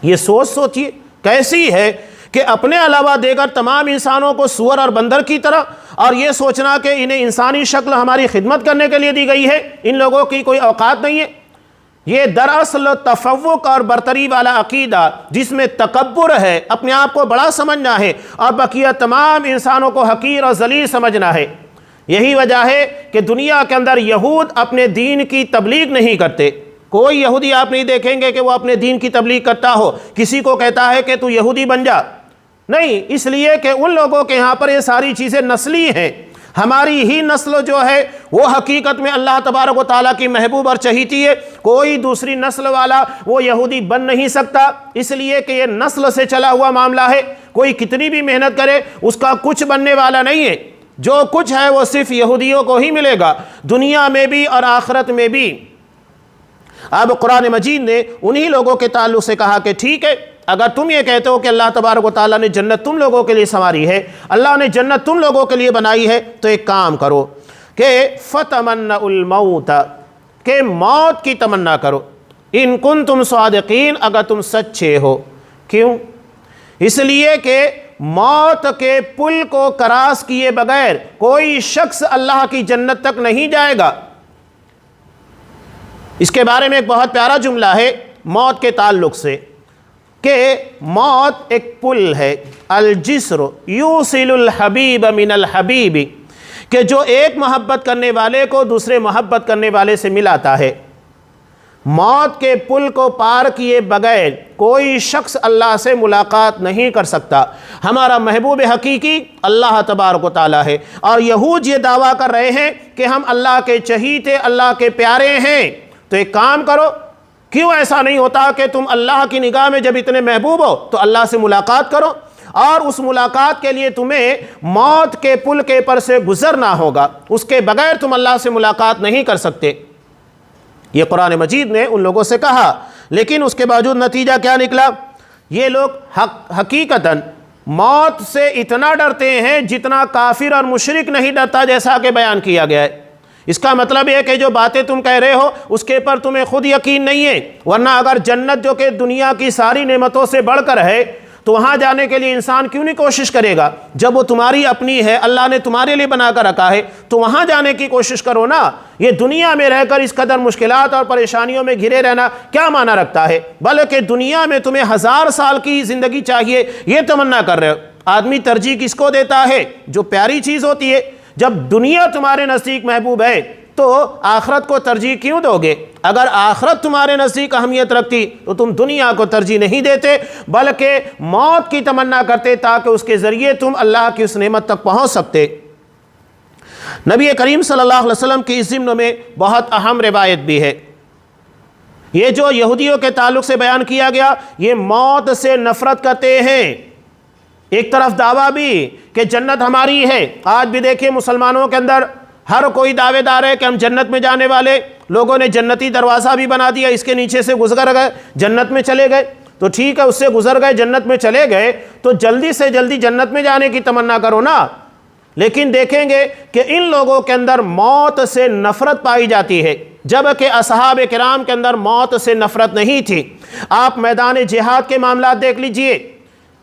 S1: یہ سوچیے کیسی ہے کہ اپنے علاوہ دیگر تمام انسانوں کو سور اور بندر کی طرح، اور یہ سوچنا کہ انہیں انسانی شکل ہماری خدمت کرنے کے لیے دی گئی ہے، ان لوگوں کی کوئی اوقات نہیں ہے۔ یہ دراصل تفوق اور برتری والا عقیدہ جس میں تکبر ہے، اپنے آپ کو بڑا سمجھنا ہے اور بقیہ تمام انسانوں کو حقیر اور ذلیل سمجھنا ہے۔ یہی وجہ ہے کہ دنیا کے اندر یہود اپنے دین کی تبلیغ نہیں کرتے۔ کوئی یہودی آپ نہیں دیکھیں گے کہ وہ اپنے دین کی تبلیغ کرتا ہو، کسی کو کہتا ہے کہ تو یہودی بن جا، نہیں، اس لیے کہ ان لوگوں کے یہاں پر یہ ساری چیزیں نسلی ہیں۔ ہماری ہی نسل جو ہے وہ حقیقت میں اللہ تبارک و تعالیٰ کی محبوب اور چہیتی ہے، کوئی دوسری نسل والا وہ یہودی بن نہیں سکتا، اس لیے کہ یہ نسل سے چلا ہوا معاملہ ہے، کوئی کتنی بھی محنت کرے اس کا کچھ بننے والا نہیں ہے، جو کچھ ہے وہ صرف یہودیوں کو ہی ملے گا، دنیا میں بھی اور آخرت میں بھی۔ اب قرآن مجید نے انہی لوگوں کے تعلق سے کہا کہ ٹھیک ہے، اگر تم یہ کہتے ہو کہ اللہ تبارک و تعالیٰ نے جنت تم لوگوں کے لیے سنواری ہے، اللہ نے جنت تم لوگوں کے لیے بنائی ہے، تو ایک کام کرو کہ فَتَمَنَّعُ الْمَوْتَ، کہ موت کی تمنا کرو، ان کنتم صادقین، اگر تم سچے ہو۔ کیوں؟ اس لیے کہ موت کے پل کو کراس کیے بغیر کوئی شخص اللہ کی جنت تک نہیں جائے گا۔ اس کے بارے میں ایک بہت پیارا جملہ ہے موت کے تعلق سے کہ موت ایک پل ہے، الجسر یوصل الحبیب من الحبیب، کہ جو ایک محبت کرنے والے کو دوسرے محبت کرنے والے سے ملاتا ہے۔ موت کے پل کو پار کیے بغیر کوئی شخص اللہ سے ملاقات نہیں کر سکتا۔ ہمارا محبوب حقیقی اللہ تبارک و تعالیٰ ہے، اور یہود یہ دعویٰ کر رہے ہیں کہ ہم اللہ کے چہیتے، اللہ کے پیارے ہیں۔ تو ایک کام کرو، کیوں ایسا نہیں ہوتا کہ تم اللہ کی نگاہ میں جب اتنے محبوب ہو تو اللہ سے ملاقات کرو، اور اس ملاقات کے لیے تمہیں موت کے پل کے پر سے گزرنا ہوگا، اس کے بغیر تم اللہ سے ملاقات نہیں کر سکتے۔ یہ قرآن مجید نے ان لوگوں سے کہا، لیکن اس کے باوجود نتیجہ کیا نکلا؟ یہ لوگ حقیقتاً موت سے اتنا ڈرتے ہیں جتنا کافر اور مشرک نہیں ڈرتا، جیسا کہ بیان کیا گیا ہے۔ اس کا مطلب یہ کہ جو باتیں تم کہہ رہے ہو اس کے پر تمہیں خود یقین نہیں ہے، ورنہ اگر جنت جو کہ دنیا کی ساری نعمتوں سے بڑھ کر ہے تو وہاں جانے کے لیے انسان کیوں نہیں کوشش کرے گا؟ جب وہ تمہاری اپنی ہے، اللہ نے تمہارے لیے بنا کر رکھا ہے، تو وہاں جانے کی کوشش کرو نا۔ یہ دنیا میں رہ کر اس قدر مشکلات اور پریشانیوں میں گھرے رہنا کیا معنی رکھتا ہے؟ بلکہ دنیا میں تمہیں 1000 سال کی زندگی چاہیے، یہ تمنا کر رہے ہو۔ آدمی ترجیح کس کو دیتا ہے؟ جو پیاری چیز ہوتی ہے۔ جب دنیا تمہارے نزدیک محبوب ہے تو آخرت کو ترجیح کیوں دو گے؟ اگر آخرت تمہارے نزدیک اہمیت رکھتی تو تم دنیا کو ترجیح نہیں دیتے بلکہ موت کی تمنا کرتے تاکہ اس کے ذریعے تم اللہ کی اس نعمت تک پہنچ سکتے۔ نبی کریم صلی اللہ علیہ وسلم کی اس ضمن میں بہت اہم روایت بھی ہے۔ یہ جو یہودیوں کے تعلق سے بیان کیا گیا، یہ موت سے نفرت کرتے ہیں۔ ایک طرف دعویٰ بھی کہ جنت ہماری ہے، آج بھی دیکھیں مسلمانوں کے اندر ہر کوئی دعوے دار ہے کہ ہم جنت میں جانے والے، لوگوں نے جنتی دروازہ بھی بنا دیا، اس کے نیچے سے گزر گئے جنت میں چلے گئے، تو ٹھیک ہے اس سے گزر گئے جنت میں چلے گئے تو جلدی سے جلدی جنت میں جانے کی تمنا کرو نا۔ لیکن دیکھیں گے کہ ان لوگوں کے اندر موت سے نفرت پائی جاتی ہے، جبکہ اصحاب کرام کے اندر موت سے نفرت نہیں تھی۔ آپ میدان جہاد کے معاملات دیکھ لیجئے،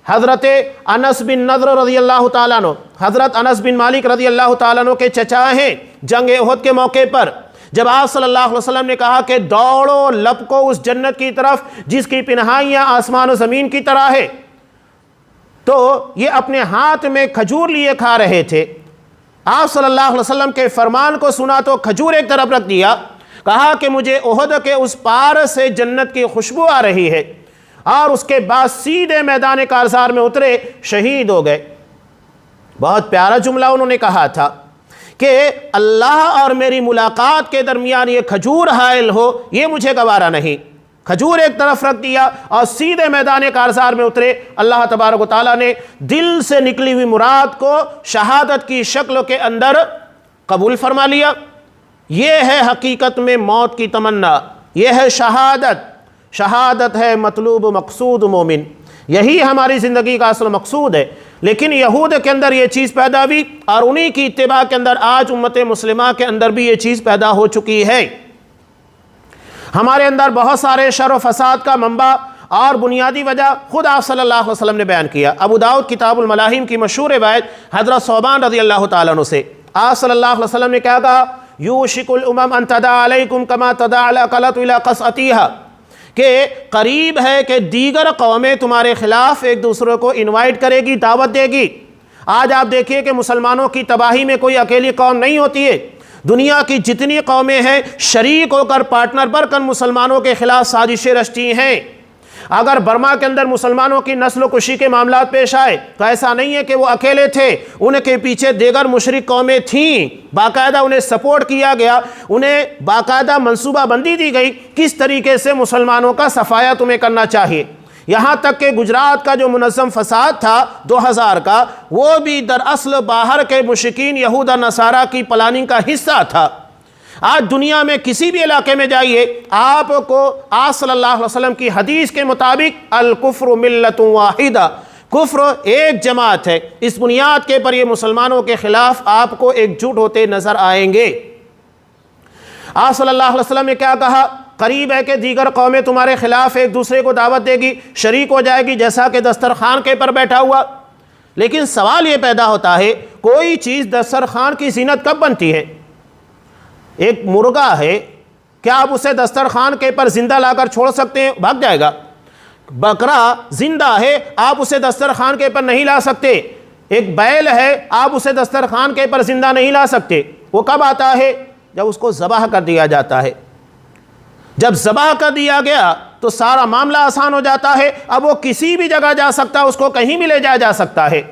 S1: حضرت انس بن نضر رضی اللہ تعالیٰ عنہ، حضرت انس بن مالک رضی اللہ تعالیٰ عنہ کے چچا ہیں، جنگ احد کے موقع پر جب آپ صلی اللہ علیہ وسلم نے کہا کہ دوڑو لپکو اس جنت کی طرف جس کی پنہائیاں آسمان و زمین کی طرح ہے، تو یہ اپنے ہاتھ میں کھجور لیے کھا رہے تھے۔ آپ صلی اللہ علیہ وسلم کے فرمان کو سنا تو کھجور ایک طرف رکھ دیا، کہا کہ مجھے احد کے اس پار سے جنت کی خوشبو آ رہی ہے، اور اس کے بعد سیدھے میدان کارزار میں اترے، شہید ہو گئے۔ بہت پیارا جملہ انہوں نے کہا تھا کہ اللہ اور میری ملاقات کے درمیان یہ کھجور حائل ہو، یہ مجھے گوارا نہیں۔ کھجور ایک طرف رکھ دیا اور سیدھے میدان کارزار میں اترے۔ اللہ تبارک و تعالیٰ نے دل سے نکلی ہوئی مراد کو شہادت کی شکل کے اندر قبول فرما لیا۔ یہ ہے حقیقت میں موت کی تمنا، یہ ہے شہادت۔ شہادت ہے مطلوب مقصود مومن، یہی ہماری زندگی کا اصل مقصود ہے۔ لیکن یہود کے اندر یہ چیز پیدا ہوئی اور انہی کی اتباع کے اندر آج امت مسلمہ کے اندر بھی یہ چیز پیدا ہو چکی ہے۔ ہمارے اندر بہت سارے شر و فساد کا منبع اور بنیادی وجہ خود آپ صلی اللہ علیہ وسلم نے بیان کیا۔ ابو داؤد کتاب الملاحم کی مشہور روایت حضرت ثوبان رضی اللہ تعالیٰ عنہ سے، آپ صلی اللہ علیہ وسلم نے کیا کہا؟ یوشک الامم ان تداعی علیکم کما تداعی الاکلۃ الی قصعتیہا، کہ قریب ہے کہ دیگر قومیں تمہارے خلاف ایک دوسرے کو انوائٹ کرے گی، دعوت دے گی۔ آج آپ دیکھیے کہ مسلمانوں کی تباہی میں کوئی اکیلی قوم نہیں ہوتی ہے، دنیا کی جتنی قومیں ہیں شریک ہو کر پارٹنر بن کر مسلمانوں کے خلاف سازشیں رچتی ہیں۔ اگر برما کے اندر مسلمانوں کی نسل و کشی کے معاملات پیش آئے تو ایسا نہیں ہے کہ وہ اکیلے تھے، ان کے پیچھے دیگر مشرک قومیں تھیں، باقاعدہ انہیں سپورٹ کیا گیا، انہیں باقاعدہ منصوبہ بندی دی گئی کس طریقے سے مسلمانوں کا صفایا تمہیں کرنا چاہیے۔ یہاں تک کہ گجرات کا جو منظم فساد تھا 2000 کا، وہ بھی دراصل باہر کے مشرکین یہود و نصارہ کی پلاننگ کا حصہ تھا۔ آج دنیا میں کسی بھی علاقے میں جائیے، آپ کو آپ صلی اللہ علیہ وسلم کی حدیث کے مطابق الکفر ملت واحدہ، کفر ایک جماعت ہے، اس بنیاد کے پر یہ مسلمانوں کے خلاف آپ کو ایک جٹ ہوتے نظر آئیں گے۔ آپ صلی اللہ علیہ وسلم نے کیا کہا؟ قریب ہے کہ دیگر قومیں تمہارے خلاف ایک دوسرے کو دعوت دے گی، شریک ہو جائے گی، جیسا کہ دسترخوان کے پر بیٹھا ہوا۔ لیکن سوال یہ پیدا ہوتا ہے، کوئی چیز دسترخوان کی زینت کب بنتی ہے؟ ایک مرغا ہے، کیا آپ اسے دسترخوان کے پر زندہ لا کر چھوڑ سکتے ہیں؟ بھاگ جائے گا۔ بکرا زندہ ہے، آپ اسے دسترخوان کے پر نہیں لا سکتے۔ ایک بیل ہے، آپ اسے دسترخوان کے پر زندہ نہیں لا سکتے۔ وہ کب آتا ہے؟ جب اس کو ذبح کر دیا جاتا ہے۔ جب ذبح کر دیا گیا تو سارا معاملہ آسان ہو جاتا ہے، اب وہ کسی بھی جگہ جا سکتا ہے، اس کو کہیں بھی لے جایا جا سکتا ہے۔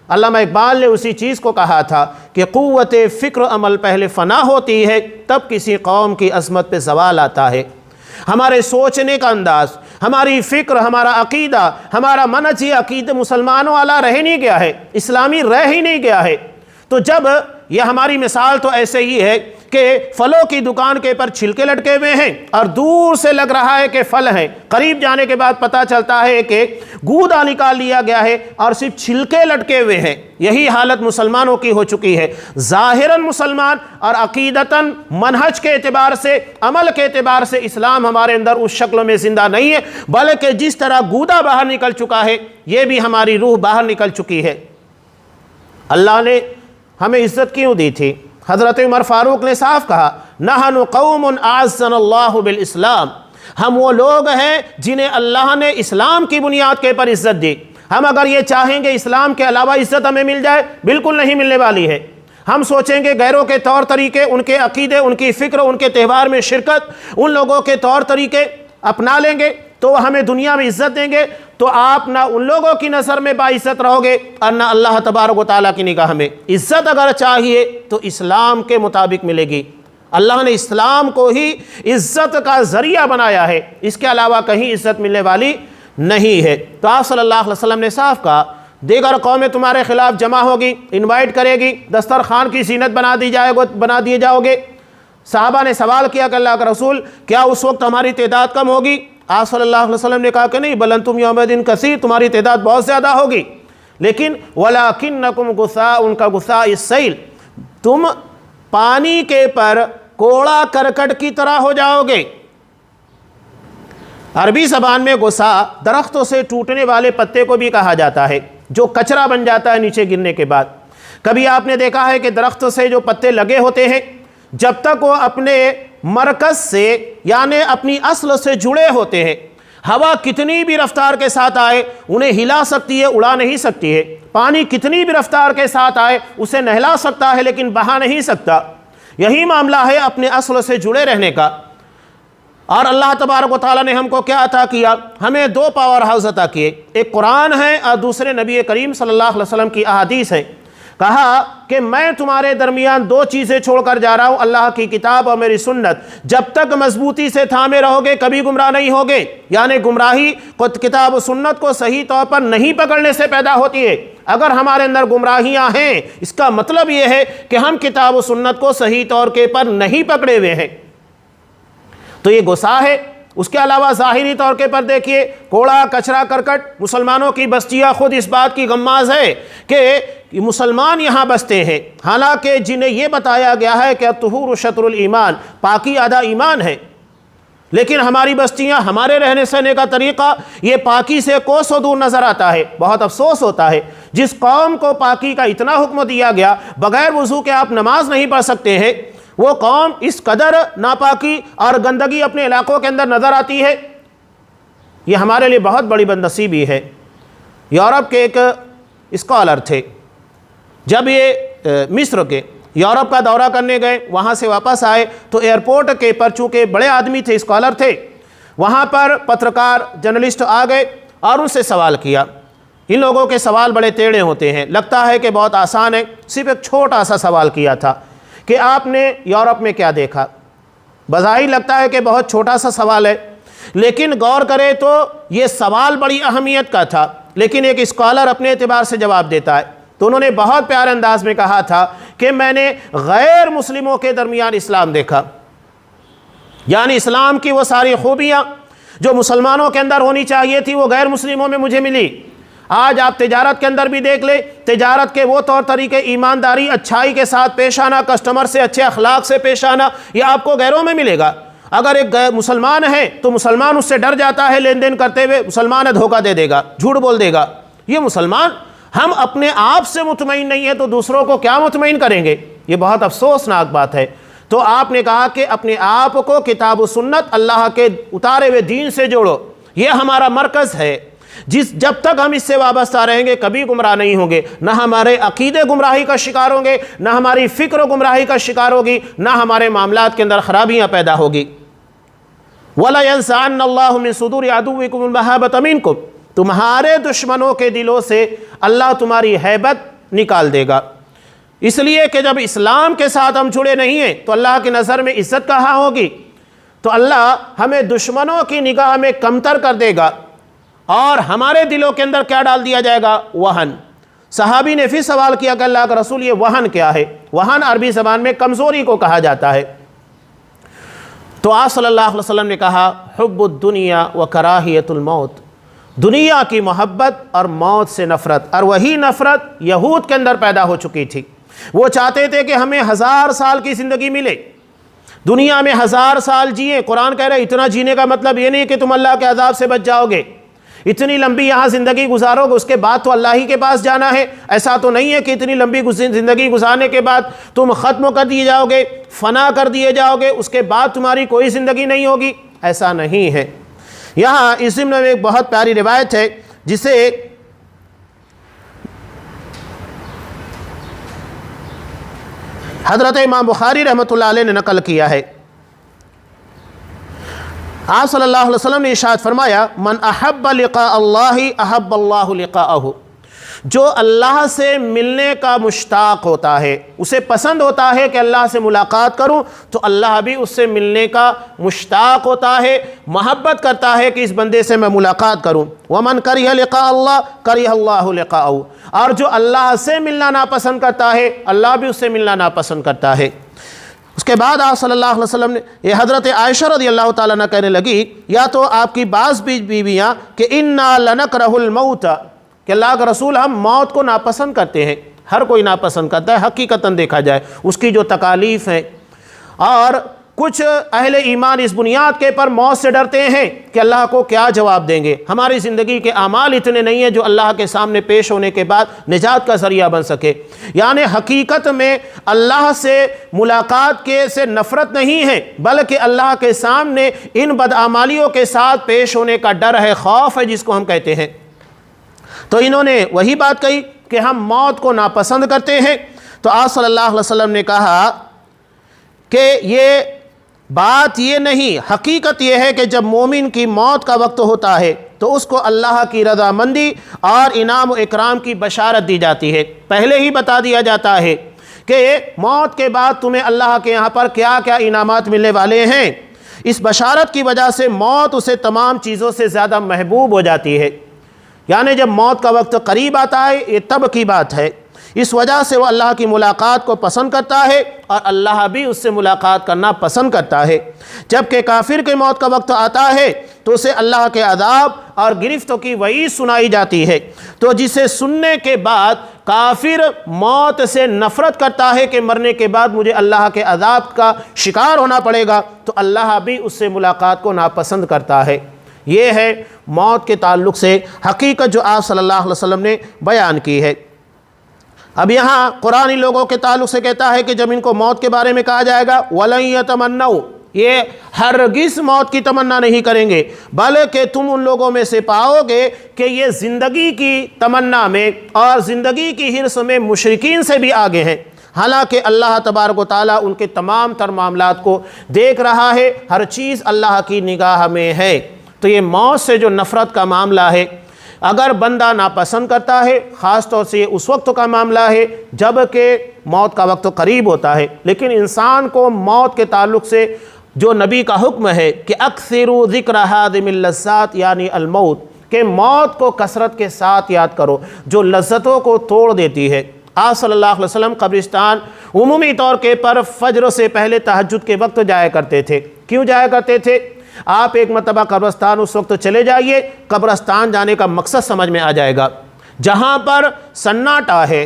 S1: علامہ اقبال نے اسی چیز کو کہا تھا کہ قوت فکر عمل پہلے فنا ہوتی ہے، تب کسی قوم کی عظمت پہ زوال آتا ہے۔ ہمارے سوچنے کا انداز، ہماری فکر، ہمارا عقیدہ، ہمارا منہج عقیدہ مسلمانوں والا رہ نہیں گیا ہے، اسلامی رہ ہی نہیں گیا ہے۔ تو جب یہ ہماری مثال تو ایسے ہی ہے کہ پھلوں کی دکان کے پر چھلکے لٹکے ہوئے ہیں اور دور سے لگ رہا ہے کہ پھل ہیں، قریب جانے کے بعد پتہ چلتا ہے کہ گودا نکال لیا گیا ہے اور صرف چھلکے لٹکے ہوئے ہیں۔ یہی حالت مسلمانوں کی ہو چکی ہے۔ ظاہراً مسلمان اور عقیدتاً منہج کے اعتبار سے، عمل کے اعتبار سے اسلام ہمارے اندر اس شکل میں زندہ نہیں ہے، بلکہ جس طرح گودا باہر نکل چکا ہے، یہ بھی ہماری روح باہر نکل چکی ہے۔ اللہ نے ہمیں عزت کیوں دی تھی؟ حضرت عمر فاروق نے صاف کہا، نحن قوم اعزنا اللہ بالاسلام، ہم وہ لوگ ہیں جنہیں اللہ نے اسلام کی بنیاد کے پر عزت دی۔ ہم اگر یہ چاہیں گے اسلام کے علاوہ عزت ہمیں مل جائے، بالکل نہیں ملنے والی ہے۔ ہم سوچیں گے غیروں کے طور طریقے، ان کے عقیدے، ان کی فکر، ان کے تہوار میں شرکت، ان لوگوں کے طور طریقے اپنا لیں گے تو وہ ہمیں دنیا میں عزت دیں گے، تو آپ نہ ان لوگوں کی نظر میں باعزت رہو گے اور نہ اللہ تبارک و تعالیٰ کی نگاہ میں۔ عزت اگر چاہیے تو اسلام کے مطابق ملے گی۔ اللہ نے اسلام کو ہی عزت کا ذریعہ بنایا ہے، اس کے علاوہ کہیں عزت ملنے والی نہیں ہے۔ تو آپ صلی اللہ علیہ وسلم نے صاف کہا دیگر قومیں تمہارے خلاف جمع ہوگی، انوائٹ کرے گی، دسترخوان کی زینت بنا دیے جاؤ گے۔ صحابہ نے سوال کیا کہ اللہ کا رسول کیا اس وقت ہماری تعداد کم ہوگی؟ آپ صلی اللہ علیہ وسلم نے کہا کہ نہیں، بل انتم یومئذ کثیر، تمہاری تعداد بہت زیادہ ہوگی، لیکن وَلَكِنَّكُمْ غُثَاءٌ كَغُثَاءِ السَّيْلِ، تم پانی کے پر کوڑا کرکٹ کی طرح ہو جاؤ گے۔ عربی زبان میں غثاء درختوں سے ٹوٹنے والے پتے کو بھی کہا جاتا ہے، جو کچرا بن جاتا ہے نیچے گرنے کے بعد۔ کبھی آپ نے دیکھا ہے کہ درخت سے جو پتے لگے ہوتے ہیں، جب تک وہ اپنے مرکز سے یعنی اپنی اصل سے جڑے ہوتے ہیں، ہوا کتنی بھی رفتار کے ساتھ آئے انہیں ہلا سکتی ہے، اڑا نہیں سکتی ہے۔ پانی کتنی بھی رفتار کے ساتھ آئے اسے نہلا سکتا ہے لیکن بہا نہیں سکتا۔ یہی معاملہ ہے اپنے اصل سے جڑے رہنے کا۔ اور اللہ تبارک و تعالیٰ نے ہم کو کیا عطا کیا؟ ہمیں دو پاور ہاؤس عطا کیے، ایک قرآن ہے اور دوسرے نبی کریم صلی اللہ علیہ وسلم کی احادیث ہے۔ کہا کہ میں تمہارے درمیان دو چیزیں چھوڑ کر جا رہا ہوں، اللہ کی کتاب اور میری سنت، جب تک مضبوطی سے تھامے رہو گے کبھی گمراہ نہیں ہوگے۔ یعنی گمراہی کتاب و سنت کو صحیح طور پر نہیں پکڑنے سے پیدا ہوتی ہے۔ اگر ہمارے اندر گمراہیاں ہیں اس کا مطلب یہ ہے کہ ہم کتاب و سنت کو صحیح طور کے پر نہیں پکڑے ہوئے ہیں، تو یہ غصہ ہے۔ اس کے علاوہ ظاہری طور کے پر دیکھیے، کوڑا کچرا کرکٹ، مسلمانوں کی بستیاں خود اس بات کی غماز ہے کہ مسلمان یہاں بستے ہیں، حالانکہ جنہیں یہ بتایا گیا ہے کہ الطہور شطر الایمان، پاکی آدھا ایمان ہے، لیکن ہماری بستیاں، ہمارے رہنے سہنے کا طریقہ یہ پاکی سے کوسوں دور نظر آتا ہے۔ بہت افسوس ہوتا ہے جس قوم کو پاکی کا اتنا حکم دیا گیا بغیر وضو کے آپ نماز نہیں پڑھ سکتے ہیں، وہ قوم اس قدر ناپاکی اور گندگی اپنے علاقوں کے اندر نظر آتی ہے۔ یہ ہمارے لیے بہت بڑی بدنصیبی ہے۔ یورپ کے ایک اسکالر تھے، جب یہ مصر کے یورپ کا دورہ کرنے گئے، وہاں سے واپس آئے تو ایئرپورٹ کے پر، چونکہ بڑے آدمی تھے، اسکالر تھے، وہاں پر پترکار جرنلسٹ آ گئے اور ان سے سوال کیا۔ ان لوگوں کے سوال بڑے ٹیڑھے ہوتے ہیں، لگتا ہے کہ بہت آسان ہے، صرف ایک چھوٹا سا سوال کیا تھا کہ آپ نے یورپ میں کیا دیکھا؟ بظاہر لگتا ہے کہ بہت چھوٹا سا سوال ہے، لیکن غور کرے تو یہ سوال بڑی اہمیت کا تھا، لیکن ایک اسکالر اپنے اعتبار سے جواب دیتا ہے۔ تو انہوں نے بہت پیارے انداز میں کہا تھا کہ میں نے غیر مسلموں کے درمیان اسلام دیکھا، یعنی اسلام کی وہ ساری خوبیاں جو مسلمانوں کے اندر ہونی چاہیے تھی وہ غیر مسلموں میں مجھے ملی۔ آج آپ تجارت کے اندر بھی دیکھ لیں، تجارت کے وہ طور طریقے، ایمانداری، اچھائی کے ساتھ پیش آنا، کسٹمر سے اچھے اخلاق سے پیش آنا، یہ آپ کو غیروں میں ملے گا۔ اگر ایک مسلمان ہے تو مسلمان اس سے ڈر جاتا ہے لین دین کرتے ہوئے، مسلمان ہے دھوکہ دے دے گا، جھوٹ بول دے گا۔ یہ مسلمان، ہم اپنے آپ سے مطمئن نہیں ہیں تو دوسروں کو کیا مطمئن کریں گے؟ یہ بہت افسوسناک بات ہے۔ تو آپ نے کہا کہ اپنے آپ کو کتاب و سنت، اللہ کے اتارے ہوئے دین سے جوڑو، یہ ہمارا مرکز ہے۔ جب تک ہم اس سے وابستہ رہیں گے کبھی گمراہ نہیں ہوں گے، نہ ہمارے عقیدے گمراہی کا شکار ہوں گے، نہ ہماری فکر گمراہی کا شکار ہوگی، نہ ہمارے معاملات کے اندر خرابیاں پیدا ہوگی۔ وَلَا يَنزَعَنَّ اللَّهُ مِن صُدُورِ عَدُوِّكُمُ الْمَحَبَّةَ مِنكُمْ، تمہارے دشمنوں کے دلوں سے اللہ تمہاری ہیبت نکال دے گا۔ اس لیے کہ جب اسلام کے ساتھ ہم جڑے نہیں ہیں تو اللہ کی نظر میں عزت کہاں ہوگی؟ تو اللہ ہمیں دشمنوں کی نگاہ میں کمتر کر دے گا، اور ہمارے دلوں کے اندر کیا ڈال دیا جائے گا؟ وہن۔ صحابی نے پھر سوال کیا کہ اللہ کا رسول یہ وہن کیا ہے؟ وہن عربی زبان میں کمزوری کو کہا جاتا ہے۔ تو آپ صلی اللہ علیہ وسلم نے کہا حب الدنیا و کراہیت الموت، دنیا کی محبت اور موت سے نفرت۔ اور وہی نفرت یہود کے اندر پیدا ہو چکی تھی، وہ چاہتے تھے کہ ہمیں 1000 سال کی زندگی ملے، دنیا میں 1000 سال جیے۔ قرآن کہہ رہے اتنا جینے کا مطلب یہ نہیں کہ تم اللہ کے عذاب سے بچ جاؤ گے، اتنی لمبی یہاں زندگی گزارو گے اس کے بعد تو اللہ ہی کے پاس جانا ہے۔ ایسا تو نہیں ہے کہ اتنی لمبی زندگی گزارنے کے بعد تم ختم کر دیے جاؤ گے، فنا کر دیے جاؤ گے، اس کے بعد تمہاری کوئی زندگی نہیں ہوگی، ایسا نہیں ہے۔ یہاں اس ضمن میں ایک بہت پیاری روایت ہے جسے حضرت امام بخاری رحمۃ اللہ علیہ نے نقل کیا ہے، آپ صلی اللہ علیہ وسلم نے ارشاد فرمایا من احب لقاء اللہ احب اللہ لقاءہ، جو اللہ سے ملنے کا مشتاق ہوتا ہے، اسے پسند ہوتا ہے کہ اللہ سے ملاقات کروں، تو اللہ بھی اس سے ملنے کا مشتاق ہوتا ہے، محبت کرتا ہے کہ اس بندے سے میں ملاقات کروں۔ ومن کرہ لقاء اللہ کرہ اللہ لقاءہ، اور جو اللہ سے ملنا ناپسند کرتا ہے اللہ بھی اس سے ملنا ناپسند کرتا ہے۔ اس کے بعد آپ صلی اللہ علیہ وسلم نے یہ حضرت عائشہ رضی اللہ تعالیٰ عنہ کہنے لگی، یا تو آپ کی بعض بیویاں کہ انا لنکرہ الموت، کہ اللہ کا رسول ہم موت کو ناپسند کرتے ہیں، ہر کوئی ناپسند کرتا ہے حقیقتاً دیکھا جائے اس کی جو تکالیف ہیں، اور کچھ اہل ایمان اس بنیاد کے پر موت سے ڈرتے ہیں کہ اللہ کو کیا جواب دیں گے، ہماری زندگی کے اعمال اتنے نہیں ہیں جو اللہ کے سامنے پیش ہونے کے بعد نجات کا ذریعہ بن سکے۔ یعنی حقیقت میں اللہ سے ملاقات کے سے نفرت نہیں ہے، بلکہ اللہ کے سامنے ان بدعمالیوں کے ساتھ پیش ہونے کا ڈر ہے، خوف ہے جس کو ہم کہتے ہیں۔ تو انہوں نے وہی بات کہی کہ ہم موت کو ناپسند کرتے ہیں، تو آپ صلی اللہ علیہ وسلم نے کہا کہ یہ بات یہ نہیں، حقیقت یہ ہے کہ جب مومن کی موت کا وقت ہوتا ہے تو اس کو اللہ کی رضامندی اور انعام و اکرام کی بشارت دی جاتی ہے، پہلے ہی بتا دیا جاتا ہے کہ موت کے بعد تمہیں اللہ کے یہاں پر کیا کیا انعامات ملنے والے ہیں۔ اس بشارت کی وجہ سے موت اسے تمام چیزوں سے زیادہ محبوب ہو جاتی ہے، یعنی جب موت کا وقت قریب آتا ہے یہ تب کی بات ہے، اس وجہ سے وہ اللہ کی ملاقات کو پسند کرتا ہے اور اللہ بھی اس سے ملاقات کرنا پسند کرتا ہے۔ جبکہ کافر کے موت کا وقت آتا ہے تو اسے اللہ کے عذاب اور گرفتوں کی وعید سنائی جاتی ہے، تو جسے سننے کے بعد کافر موت سے نفرت کرتا ہے کہ مرنے کے بعد مجھے اللہ کے عذاب کا شکار ہونا پڑے گا، تو اللہ بھی اس سے ملاقات کو ناپسند کرتا ہے۔ یہ ہے موت کے تعلق سے حقیقت جو آپ صلی اللہ علیہ وسلم نے بیان کی ہے۔ اب یہاں قرآن ان لوگوں کے تعلق سے کہتا ہے کہ جب ان کو موت کے بارے میں کہا جائے گا وَلَن يَتَمَنَّوْا، یہ ہرگز موت کی تمنا نہیں کریں گے، بلکہ تم ان لوگوں میں سے پاؤ گے کہ یہ زندگی کی تمنا میں اور زندگی کی حرص میں مشرکین سے بھی آگے ہیں، حالانکہ اللہ تبارک و تعالیٰ ان کے تمام تر معاملات کو دیکھ رہا ہے، ہر چیز اللہ کی نگاہ میں ہے۔ تو یہ موت سے جو نفرت کا معاملہ ہے، اگر بندہ ناپسند کرتا ہے، خاص طور سے اس وقت کا معاملہ ہے جب کہ موت کا وقت قریب ہوتا ہے، لیکن انسان کو موت کے تعلق سے جو نبی کا حکم ہے کہ اکثروا ذکر ہادم اللذات یعنی الموت، کہ موت کو کثرت کے ساتھ یاد کرو جو لذتوں کو توڑ دیتی ہے۔ آپ صلی اللہ علیہ وسلم قبرستان عمومی طور کے پر فجر سے پہلے تہجد کے وقت جایا کرتے تھے۔ کیوں جایا کرتے تھے؟ آپ ایک مرتبہ قبرستان اس وقت چلے جائیے، قبرستان جانے کا مقصد سمجھ میں آ جائے گا، جہاں پر سناٹا ہے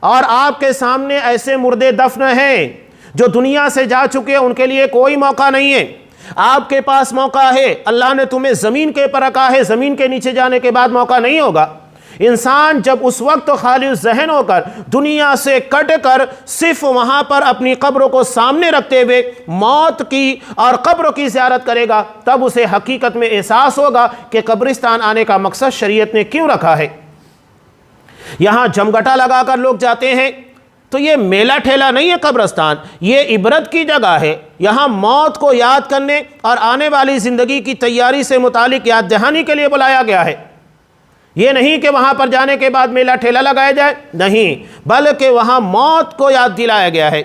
S1: اور آپ کے سامنے ایسے مردے دفن ہیں جو دنیا سے جا چکے، ان کے لیے کوئی موقع نہیں ہے، آپ کے پاس موقع ہے، اللہ نے تمہیں زمین کے پر رکھا ہے، زمین کے نیچے جانے کے بعد موقع نہیں ہوگا۔ انسان جب اس وقت خالی ذہن ہو کر دنیا سے کٹ کر صرف وہاں پر اپنی قبر کو سامنے رکھتے ہوئے موت کی اور قبر کی زیارت کرے گا، تب اسے حقیقت میں احساس ہوگا کہ قبرستان آنے کا مقصد شریعت نے کیوں رکھا ہے۔ یہاں جمگٹا لگا کر لوگ جاتے ہیں تو یہ میلہ ٹھیلا نہیں ہے، قبرستان یہ عبرت کی جگہ ہے، یہاں موت کو یاد کرنے اور آنے والی زندگی کی تیاری سے متعلق یاد دہانی کے لیے بلایا گیا ہے۔ یہ نہیں کہ وہاں پر جانے کے بعد میلہ ٹھیلا لگایا جائے، نہیں، بلکہ وہاں موت کو یاد دلایا گیا ہے،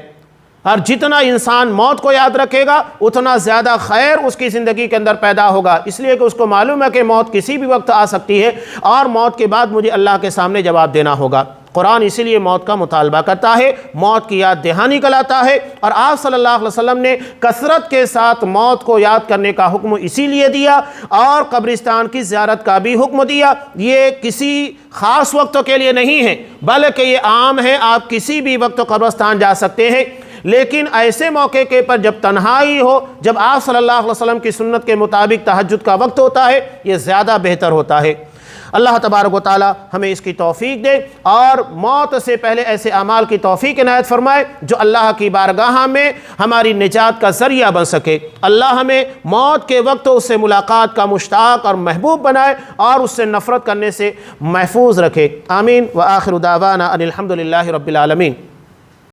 S1: اور جتنا انسان موت کو یاد رکھے گا اتنا زیادہ خیر اس کی زندگی کے اندر پیدا ہوگا، اس لیے کہ اس کو معلوم ہے کہ موت کسی بھی وقت آ سکتی ہے اور موت کے بعد مجھے اللہ کے سامنے جواب دینا ہوگا۔ قرآن اسی لیے موت کا مطالبہ کرتا ہے، موت کی یاد دہانی کراتا ہے، اور آپ صلی اللہ علیہ وسلم نے کثرت کے ساتھ موت کو یاد کرنے کا حکم اسی لیے دیا، اور قبرستان کی زیارت کا بھی حکم دیا۔ یہ کسی خاص وقت کے لیے نہیں ہے، بلکہ یہ عام ہے، آپ کسی بھی وقت قبرستان جا سکتے ہیں، لیکن ایسے موقع کے پر جب تنہائی ہو، جب آپ صلی اللہ علیہ وسلم کی سنت کے مطابق تہجد کا وقت ہوتا ہے، یہ زیادہ بہتر ہوتا ہے۔ اللہ تبارک و تعالی ہمیں اس کی توفیق دے اور موت سے پہلے ایسے اعمال کی توفیق عنایت فرمائے جو اللہ کی بارگاہ میں ہماری نجات کا ذریعہ بن سکے۔ اللہ ہمیں موت کے وقت اس سے ملاقات کا مشتاق اور محبوب بنائے اور اس سے نفرت کرنے سے محفوظ رکھے۔ آمین۔ وآخر دعوانا ان الحمد للہ رب العالمین۔